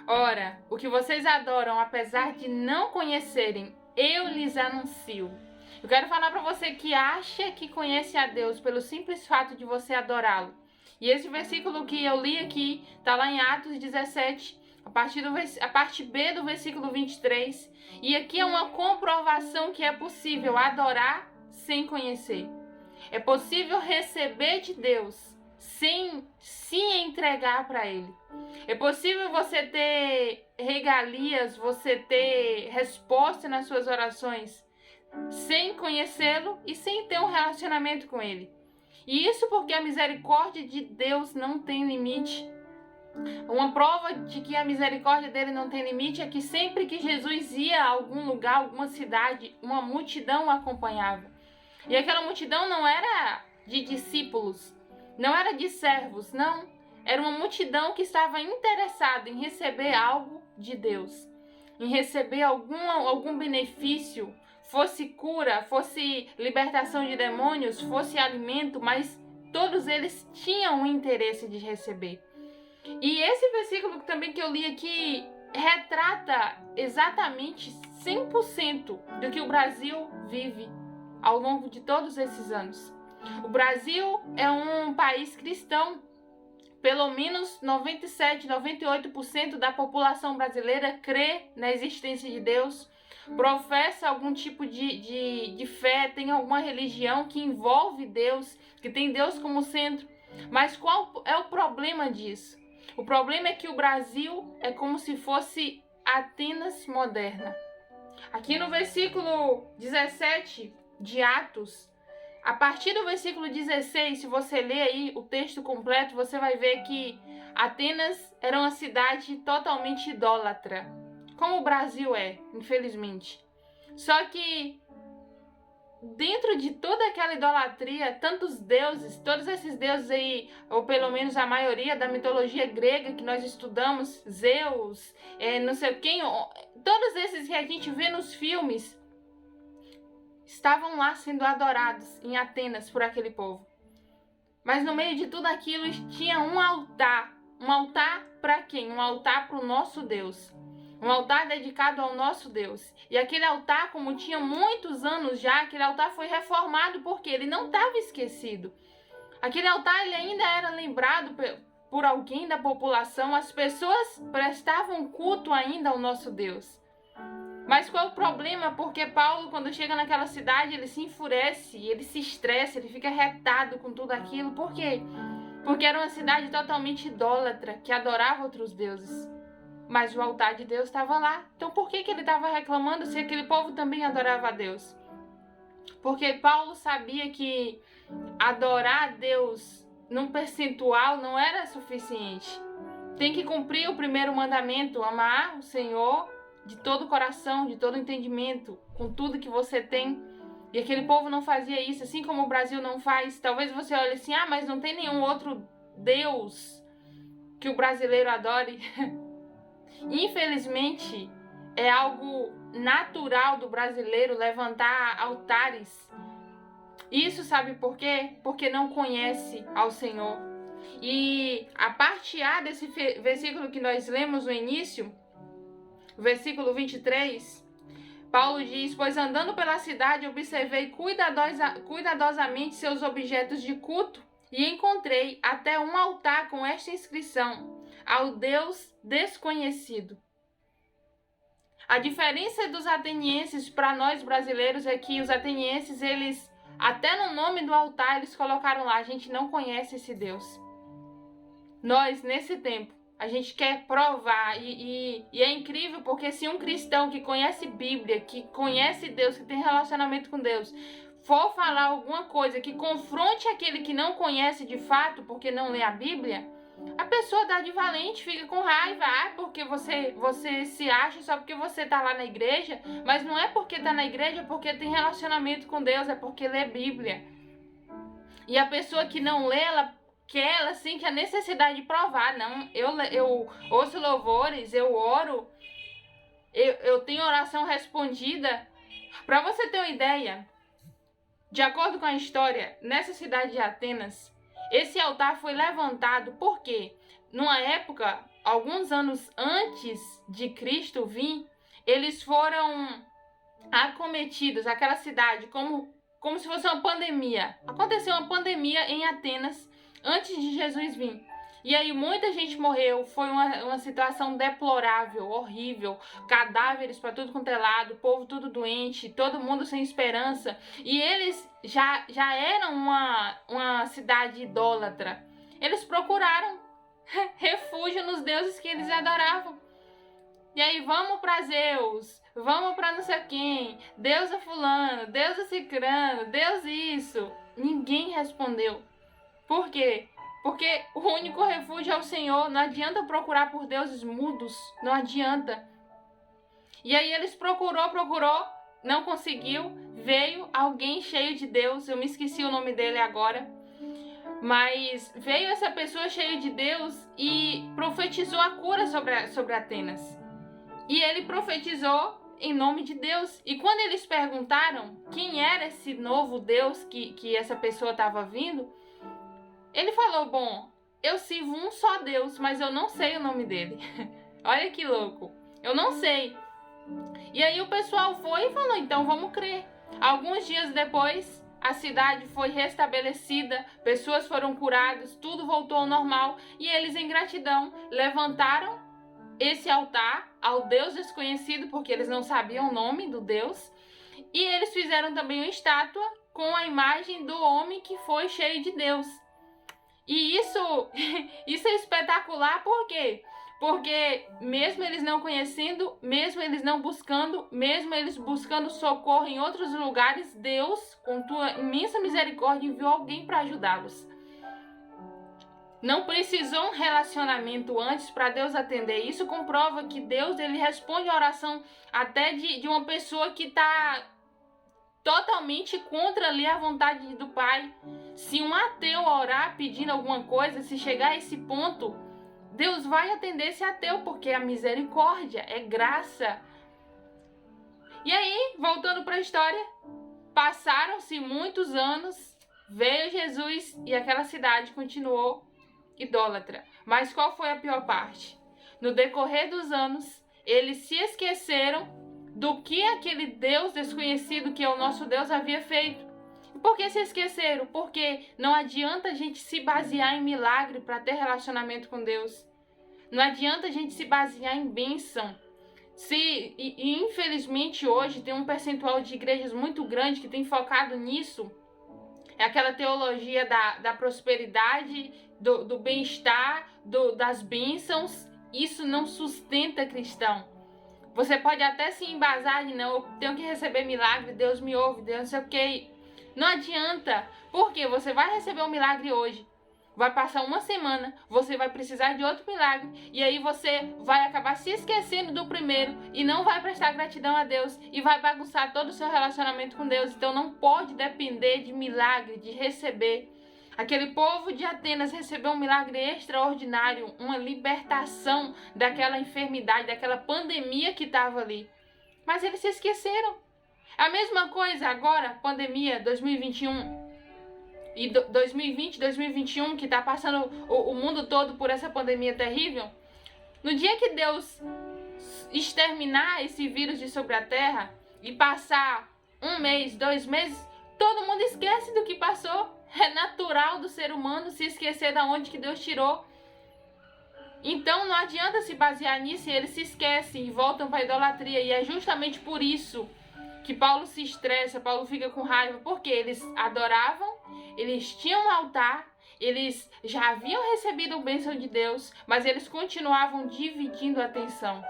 Ora, o que vocês adoram, apesar de não conhecerem, eu lhes anuncio. Eu quero falar para você que acha que conhece a Deus pelo simples fato de você adorá-lo. E esse versículo que eu li aqui está lá em Atos 17, a parte B do versículo 23. E aqui é uma comprovação que é possível adorar sem conhecer. É possível receber de Deus sem se entregar para Ele. É possível você ter regalias, você ter resposta nas suas orações sem conhecê-lo e sem ter um relacionamento com Ele. E isso porque a misericórdia de Deus não tem limite. Uma prova de que a misericórdia dele não tem limite é que sempre que Jesus ia a algum lugar, alguma cidade, uma multidão o acompanhava. E aquela multidão não era de discípulos, não era de servos, não. Era uma multidão que estava interessada em receber algo de Deus, em receber algum benefício, fosse cura, fosse libertação de demônios, fosse alimento, mas todos eles tinham o interesse de receber. E esse versículo também que eu li aqui retrata exatamente 100% do que o Brasil vive ao longo de todos esses anos. O Brasil é um país cristão. Pelo menos 97, 98% da população brasileira crê na existência de Deus, professa algum tipo de fé, tem alguma religião que envolve Deus, que tem Deus como centro. Mas qual é o problema disso? O problema é que o Brasil é como se fosse Atenas moderna. Aqui no versículo 17 de Atos, a partir do versículo 16, se você ler aí o texto completo, você vai ver que Atenas era uma cidade totalmente idólatra, como o Brasil é, infelizmente. Só que dentro de toda aquela idolatria, tantos deuses, todos esses deuses aí, ou pelo menos a maioria da mitologia grega que nós estudamos, Zeus, não sei quem, todos esses que a gente vê nos filmes, estavam lá sendo adorados em Atenas por aquele povo. Mas no meio de tudo aquilo tinha um altar. Um altar para quem? Um altar para o nosso Deus. Um altar dedicado ao nosso Deus. E aquele altar, como tinha muitos anos já, aquele altar foi reformado porque ele não estava esquecido. Aquele altar ele ainda era lembrado por alguém da população. As pessoas prestavam culto ainda ao nosso Deus. Mas qual é o problema? Porque Paulo, quando chega naquela cidade, ele se enfurece, ele se estressa, ele fica retado com tudo aquilo. Por quê? Porque era uma cidade totalmente idólatra, que adorava outros deuses. Mas o altar de Deus estava lá. Então por que ele estava reclamando se aquele povo também adorava a Deus? Porque Paulo sabia que adorar a Deus num percentual não era suficiente. Tem que cumprir o primeiro mandamento, amar o Senhor de todo o coração, de todo o entendimento, com tudo que você tem. E aquele povo não fazia isso, assim como o Brasil não faz. Talvez você olhe assim, mas não tem nenhum outro Deus que o brasileiro adore. Infelizmente, é algo natural do brasileiro levantar altares. Isso sabe por quê? Porque não conhece ao Senhor. E a parte A desse versículo que nós lemos no início, versículo 23, Paulo diz: pois andando pela cidade observei cuidadosamente seus objetos de culto e encontrei até um altar com esta inscrição: ao Deus desconhecido. A diferença dos atenienses para nós brasileiros é que os atenienses, eles, até no nome do altar, eles colocaram lá: a gente não conhece esse Deus. Nós, nesse tempo, a gente quer provar, e é incrível porque se um cristão que conhece Bíblia, que conhece Deus, que tem relacionamento com Deus, for falar alguma coisa que confronte aquele que não conhece de fato, porque não lê a Bíblia, a pessoa dá de valente, fica com raiva, porque você se acha só porque você está lá na igreja, mas não é porque está na igreja, é porque tem relacionamento com Deus, é porque lê Bíblia. E a pessoa que não lê, ela sente a necessidade de provar. Não, eu ouço louvores, eu oro, eu tenho oração respondida. Para você ter uma ideia, de acordo com a história, nessa cidade de Atenas, esse altar foi levantado porque, numa época, alguns anos antes de Cristo vir, eles foram acometidos, aquela cidade, como se fosse uma pandemia. Aconteceu uma pandemia em Atenas antes de Jesus vir. E aí muita gente morreu, foi uma situação deplorável, horrível, cadáveres para tudo quanto é lado, povo tudo doente, todo mundo sem esperança. E eles já eram uma cidade idólatra. Eles procuraram refúgio nos deuses que eles adoravam. E aí vamos para Zeus, vamos para não sei quem, Deus é fulano, Deus é cicrano, Deus isso. Ninguém respondeu. Por quê? Porque o único refúgio é o Senhor. Não adianta procurar por deuses mudos. Não adianta. E aí eles procurou, não conseguiu. Veio alguém cheio de Deus. Eu me esqueci o nome dele agora. Mas veio essa pessoa cheia de Deus e profetizou a cura sobre Atenas. E ele profetizou em nome de Deus. E quando eles perguntaram quem era esse novo Deus que essa pessoa estava vindo, ele falou, bom, eu sirvo um só Deus, mas eu não sei o nome dele. Olha que louco. Eu não sei. E aí o pessoal foi e falou, então vamos crer. Alguns dias depois, a cidade foi restabelecida, pessoas foram curadas, tudo voltou ao normal. E eles, em gratidão, levantaram esse altar ao Deus desconhecido, porque eles não sabiam o nome do Deus. E eles fizeram também uma estátua com a imagem do homem que foi cheio de Deus. E isso é espetacular, por quê? Porque mesmo eles não conhecendo, mesmo eles não buscando, mesmo eles buscando socorro em outros lugares, Deus, com tua imensa misericórdia, enviou alguém para ajudá-los. Não precisou um relacionamento antes para Deus atender. Isso comprova que Deus, ele responde a oração até de uma pessoa que está totalmente contra ali a vontade do Pai. Se um ateu orar pedindo alguma coisa, se chegar a esse ponto, Deus vai atender esse ateu, porque a misericórdia é graça. E aí, voltando para a história, passaram-se muitos anos, veio Jesus e aquela cidade continuou idólatra. Mas qual foi a pior parte? No decorrer dos anos, eles se esqueceram do que aquele Deus desconhecido, que é o nosso Deus, havia feito. E por que se esqueceram? Porque não adianta a gente se basear em milagre para ter relacionamento com Deus. Não adianta a gente se basear em bênção. Infelizmente hoje tem um percentual de igrejas muito grande que tem focado nisso. É aquela teologia da prosperidade, do bem-estar, das bênçãos. Isso não sustenta cristão. Você pode até se embasar de não, eu tenho que receber milagre, Deus me ouve, Deus não sei o que. Não adianta, porque você vai receber um milagre hoje, vai passar uma semana, você vai precisar de outro milagre, e aí você vai acabar se esquecendo do primeiro e não vai prestar gratidão a Deus e vai bagunçar todo o seu relacionamento com Deus. Então não pode depender de milagre, de receber. Aquele povo de Atenas recebeu um milagre extraordinário, uma libertação daquela enfermidade, daquela pandemia que estava ali. Mas eles se esqueceram. A mesma coisa agora, pandemia 2021 e 2020, 2021, que está passando o mundo todo por essa pandemia terrível. No dia que Deus exterminar esse vírus de sobre a terra e passar 1 mês, 2 meses, todo mundo esquece do que passou. É natural do ser humano se esquecer de onde que Deus tirou. Então não adianta se basear nisso, e eles se esquecem e voltam para a idolatria. E é justamente por isso que Paulo se estressa, Paulo fica com raiva, porque eles adoravam, eles tinham um altar, eles já haviam recebido a bênção de Deus, mas eles continuavam dividindo a atenção.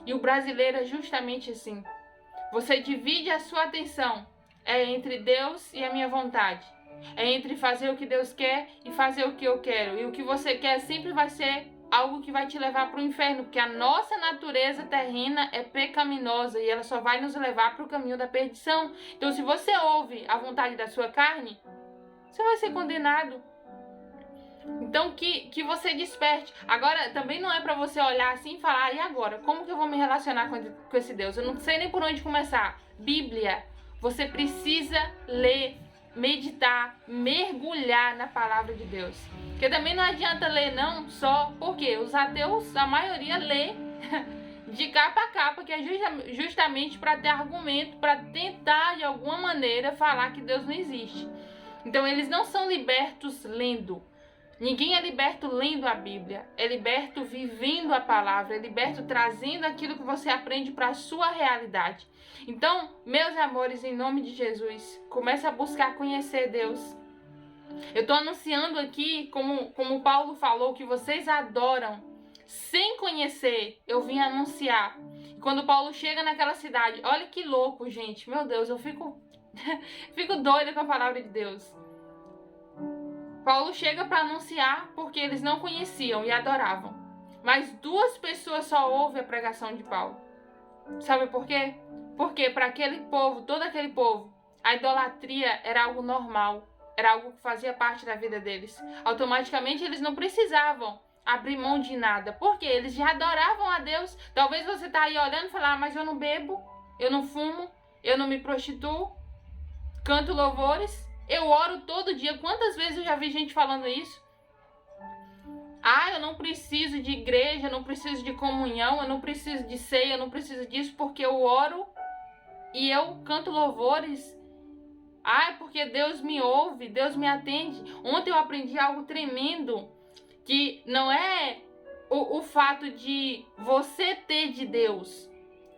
E o brasileiro é justamente assim. Você divide a sua atenção. É entre Deus e a minha vontade. É entre fazer o que Deus quer e fazer o que eu quero. E o que você quer sempre vai ser algo que vai te levar para o inferno. Porque a nossa natureza terrena é pecaminosa e ela só vai nos levar para o caminho da perdição. Então, se você ouve a vontade da sua carne, você vai ser condenado. Então, que você desperte. Agora, também não é para você olhar assim e falar, e agora? Como que eu vou me relacionar com esse Deus? Eu não sei nem por onde começar. Bíblia. Você precisa ler. meditar, mergulhar na palavra de Deus. Porque também não adianta ler não só porque os ateus, a maioria lê de capa a capa, que é justamente para ter argumento, para tentar de alguma maneira falar que Deus não existe. Então eles não são libertos lendo. Ninguém é liberto lendo a Bíblia, é liberto vivendo a palavra, é liberto trazendo aquilo que você aprende para a sua realidade. Então, meus amores, em nome de Jesus, comece a buscar conhecer Deus. Eu estou anunciando aqui, como Paulo falou, que vocês adoram sem conhecer. Eu vim anunciar. Quando Paulo chega naquela cidade, olha que louco, gente, meu Deus, eu fico doida com a palavra de Deus. Paulo chega para anunciar porque eles não conheciam e adoravam. Mas 2 pessoas só ouvem a pregação de Paulo. Sabe por quê? Porque para aquele povo, todo aquele povo, a idolatria era algo normal. Era algo que fazia parte da vida deles. Automaticamente eles não precisavam abrir mão de nada. Porque eles já adoravam a Deus. Talvez você está aí olhando e falar, mas eu não bebo, eu não fumo, eu não me prostituo, canto louvores. Eu oro todo dia. Quantas vezes eu já vi gente falando isso? Ah, eu não preciso de igreja, eu não preciso de comunhão, eu não preciso de ceia, eu não preciso disso porque eu oro e eu canto louvores. Ah, é porque Deus me ouve, Deus me atende. Ontem eu aprendi algo tremendo, que não é o fato de você ter de Deus.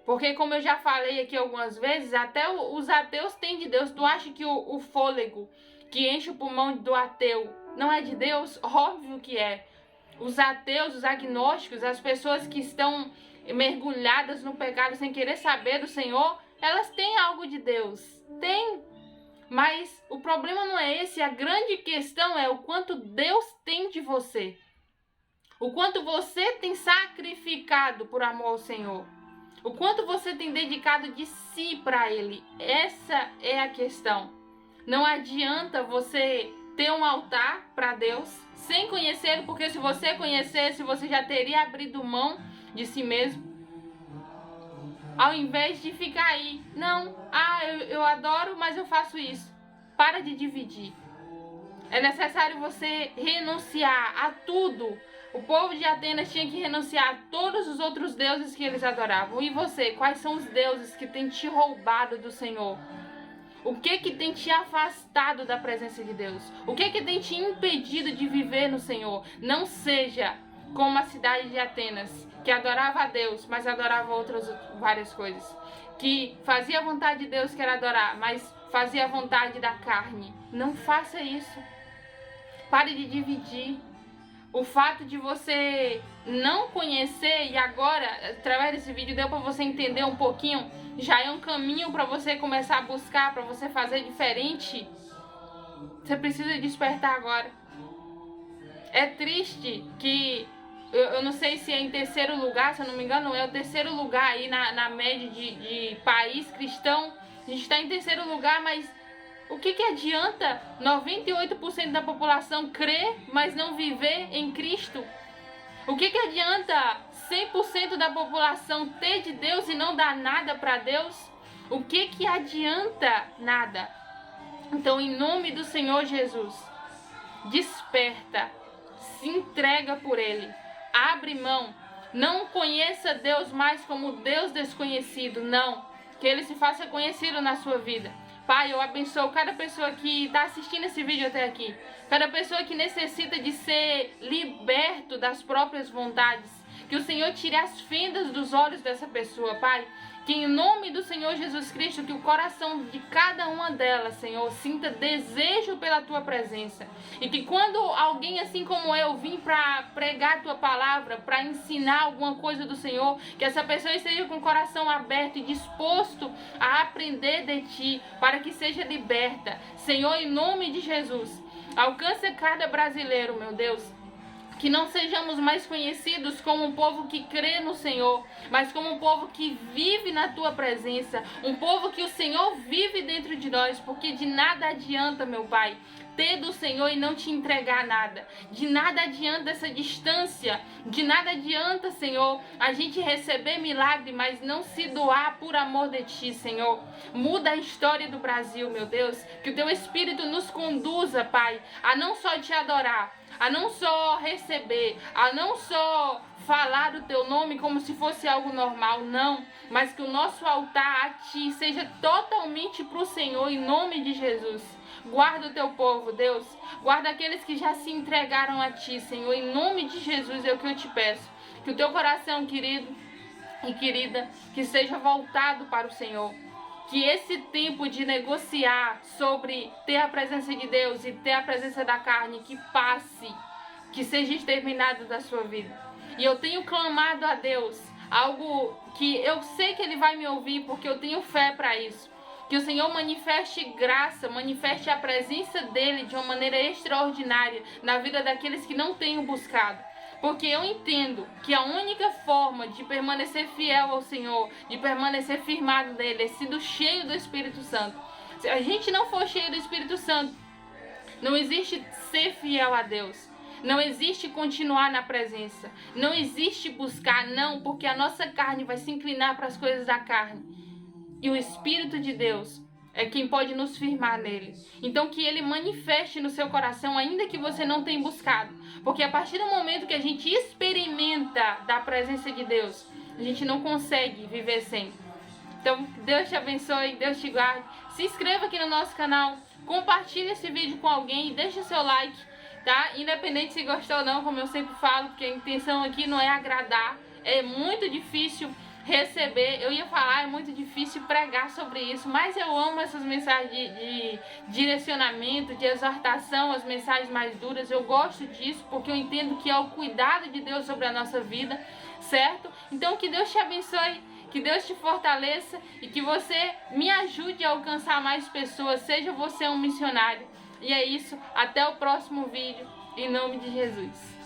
Porque como eu já falei aqui algumas vezes, até os ateus têm de Deus. Tu acha que o fôlego que enche o pulmão do ateu não é de Deus? Óbvio que é. Os ateus, os agnósticos, as pessoas que estão mergulhadas no pecado sem querer saber do Senhor, elas têm algo de Deus. Tem. Mas o problema não é esse. A grande questão é o quanto Deus tem de você. O quanto você tem sacrificado por amor ao Senhor. O quanto você tem dedicado de si para Ele. Essa é a questão. Não adianta você ter um altar para Deus sem conhecê-lo, porque se você conhecesse, você já teria abrido mão de si mesmo. Ao invés de ficar aí. Não, eu adoro, mas eu faço isso. Para de dividir. É necessário você renunciar a tudo. O povo de Atenas tinha que renunciar a todos os outros deuses que eles adoravam. E você, quais são os deuses que têm te roubado do Senhor? O que tem te afastado da presença de Deus? O que tem te impedido de viver no Senhor? Não seja como a cidade de Atenas, que adorava a Deus, mas adorava outras várias coisas. Que fazia a vontade de Deus, que era adorar, mas fazia a vontade da carne. Não faça isso. Pare de dividir. O fato de você não conhecer, e agora, através desse vídeo, deu para você entender um pouquinho, já é um caminho para você começar a buscar, para você fazer diferente. Você precisa despertar agora. É triste que, eu não sei se é em terceiro lugar, se eu não me engano, é o terceiro lugar aí na média de país cristão. A gente está em terceiro lugar, mas o que adianta 98% da população crer, mas não viver em Cristo? O que adianta 100% da população ter de Deus e não dar nada para Deus? O que adianta? Nada. Então, em nome do Senhor Jesus, desperta, se entrega por Ele, abre mão. Não conheça Deus mais como Deus desconhecido, não. Que Ele se faça conhecido na sua vida. Pai, eu abençoo cada pessoa que está assistindo esse vídeo até aqui. Cada pessoa que necessita de ser liberto das próprias vontades. Que o Senhor tire as fendas dos olhos dessa pessoa, Pai. Que em nome do Senhor Jesus Cristo, que o coração de cada uma delas, Senhor, sinta desejo pela Tua presença. E que quando alguém assim como eu vim para pregar a Tua palavra, para ensinar alguma coisa do Senhor, que essa pessoa esteja com o coração aberto e disposto a aprender de Ti, para que seja liberta. Senhor, em nome de Jesus, alcance cada brasileiro, meu Deus. Que não sejamos mais conhecidos como um povo que crê no Senhor, mas como um povo que vive na Tua presença, um povo que o Senhor vive dentro de nós, porque de nada adianta, meu Pai, ter do Senhor e não te entregar nada. De nada adianta essa distância, de nada adianta, Senhor, a gente receber milagre, mas não se doar por amor de Ti, Senhor. Muda a história do Brasil, meu Deus, que o Teu Espírito nos conduza, Pai, a não só Te adorar, a não só receber, a não só falar o Teu nome como se fosse algo normal, não, mas que o nosso altar a Ti seja totalmente para o Senhor, em nome de Jesus. Guarda o Teu povo, Deus, guarda aqueles que já se entregaram a Ti, Senhor, em nome de Jesus é o que eu Te peço, que o Teu coração, querido e querida, que seja voltado para o Senhor. Que esse tempo de negociar sobre ter a presença de Deus e ter a presença da carne, que passe, que seja exterminado da sua vida. E eu tenho clamado a Deus, algo que eu sei que Ele vai me ouvir, porque eu tenho fé para isso. Que o Senhor manifeste graça, manifeste a presença dEle de uma maneira extraordinária na vida daqueles que não têm o buscado. Porque eu entendo que a única forma de permanecer fiel ao Senhor, de permanecer firmado nele, é sendo cheio do Espírito Santo. Se a gente não for cheio do Espírito Santo, não existe ser fiel a Deus. Não existe continuar na presença. Não existe buscar, não, porque a nossa carne vai se inclinar para as coisas da carne. E o Espírito de Deus é quem pode nos firmar nele. Então que ele manifeste no seu coração, ainda que você não tenha buscado. Porque a partir do momento que a gente experimenta da presença de Deus, a gente não consegue viver sem. Então Deus te abençoe, Deus te guarde. Se inscreva aqui no nosso canal, compartilhe esse vídeo com alguém e deixe o seu like, tá? Independente se gostou ou não, como eu sempre falo, porque a intenção aqui não é agradar. É muito difícil receber, eu ia falar, é muito difícil pregar sobre isso, mas eu amo essas mensagens de direcionamento, de exortação, as mensagens mais duras. Eu gosto disso porque eu entendo que é o cuidado de Deus sobre a nossa vida, certo? Então que Deus te abençoe, que Deus te fortaleça e que você me ajude a alcançar mais pessoas, seja você um missionário. E é isso, até o próximo vídeo, em nome de Jesus.